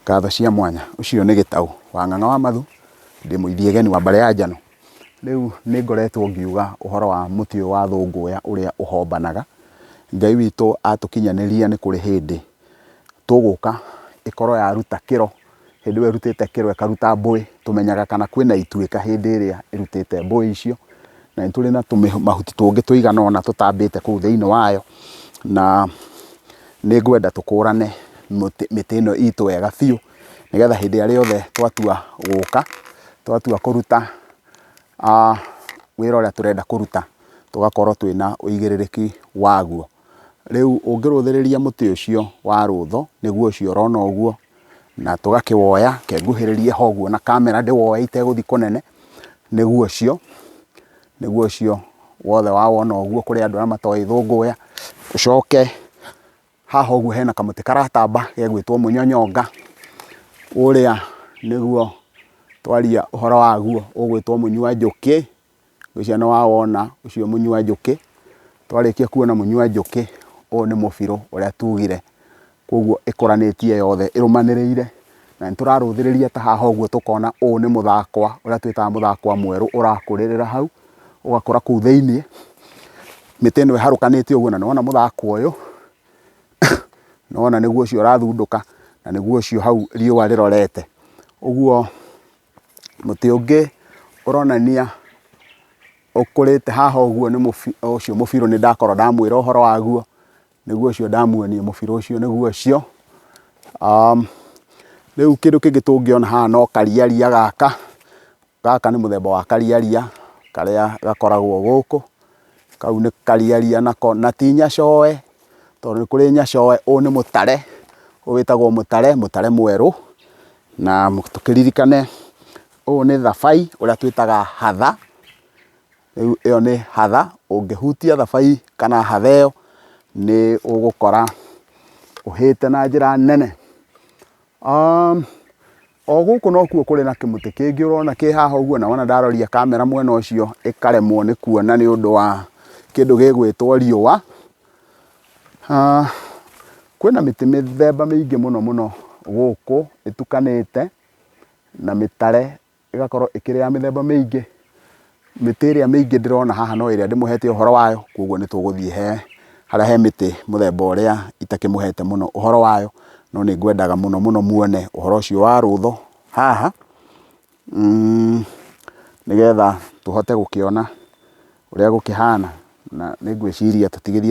Ngatho cia mwanya. Ucio nĩ Gĩtaũ wa Ng'ang'a wa Mathu, ndĩ mũithiegeni wa Mbare ya Njano. Rĩu nĩ ngoretwo ngiuga ũhoro wa mũtĩ ũyũ wa thũngũya ũrĩa ũhombanaga. Ngai witũ atũkinyanĩria nĩ kũrĩ hĩndĩ tũgũka ĩkorwo yaruta kĩro, hĩndĩ ĩyo ĩrutĩte kĩro ĩkaruta mbũĩ, tũmenyaga kana kwĩna ituĩka hĩndĩ ĩrĩa ĩrutĩte mbũĩ icio, na nĩ tũrĩ na mahuti tũngĩ tũigana ũna tũtambĩte kũu thĩinĩ wayo, na nĩ ngwenda tũkũrane mĩtĩ ĩno itũ wega biũ, nĩgetha hĩndĩ ĩrĩa rĩothe twatua gũka, twatua kũruta wĩra ũrĩa tũrenda kũruta, tũgakorwo twĩna ũigĩrĩrĩki waguo. Rĩu ũngĩrũthĩrĩria mũtĩ ũcio wa rũtho, nĩguo ũcio ũrona ũguo, na tũgakĩwoya, kenguhĩrĩrie hoguo na kamera ndĩwoe itegũthiĩ kũnene, nĩguo ũcio wothe wawona ũguo kũrĩ andũ arĩa matoĩ thũngũya. Ũcoke haha ũguo hena kamũtĩ karatamba gegwĩtwo mũnyonyonga, ũrĩa nĩguo twaria ũhoro waguo ũgwĩtwo mũnyua njũkĩ. Ngwĩciria nĩ wawona ũcio mũnyua njũkĩ. Twarĩkia kuona mũnyua njũkĩ, ũyũ nĩ mũbirũ ũrĩa tugire, koguo ĩkũranĩtie yothe ĩrũmanĩrĩire, na nĩ tũrarũthĩrĩria ta haha ũguo tũkona ũyũ nĩ mũthakwa ũrĩa twĩtaga mũthakwa mwerũ ũrakũrĩrĩra hau, ũgakũra kũu thĩinĩ. Mĩtĩ ĩno ĩharũkanĩte ũguo, na nĩwona mũthakwa ũyũ nĩwona nĩguo ũcio ũrathundũka, na nĩguo ũcio hau riũa rĩrorete. Ũguo mũtĩ ũngĩ ũronania ũkũrĩte haha ũguo nĩ ũcio mũbirũ nĩ ndakorwo ndamwĩra ũhoro waguo, nĩguo ũcio ndamuonia mũbirũ ũcio nĩguo ũcio. Rĩu kĩndũ kĩngĩ tũngĩona haha no kariaria gaka. Gaka nĩ mũthemba wa kariaria karĩa gakoragwo gũkũ. Kau nĩ kariaria nako, na ti nyacoe, tondũ nĩ kũrĩ nyacoe. Ũyũ nĩ mũtare, ũyũ wĩtagwo mũtare mwerũ. Na tũkĩririkane ũyũ nĩ thabai ũrĩa twĩtaga hatha. Rĩu ĩyo nĩ hatha, ũngĩhutia thabai kana hatha ĩyo nĩ ũgũkora ũhĩte na njĩra nene. O gũkũ nokuo kũrĩ na kĩmũtĩ kĩngĩ ũrona kĩ haha ũguo, na wona ndaroria kamera mwena ũcio ĩkaremwo nĩ kuona nĩ ũndũ wa kĩndũ gĩgwĩtwo riũa. Kwĩna mĩtĩ mĩthemba mĩingĩ mũno gũkũ ĩtukanĩte, na mĩtare ĩgakorwo ĩkĩrĩ ya mĩthemba mĩingĩ. Mĩtĩ ĩrĩa mĩingĩ ndĩrona haha no ĩrĩa ndĩmũhete ũhoro wayo, koguo nĩ tũgũthiĩ harĩa he mĩtĩ mũthemba ũrĩa itakĩmũhete mũno ũhoro wayo, no nĩ ngwendaga mũno muone ũhoro ũcio wa rũtho haha, nĩgetha tũhote gũkĩona ũrĩa gũkĩhana, na nĩ ngwĩciria tũtigĩthiĩ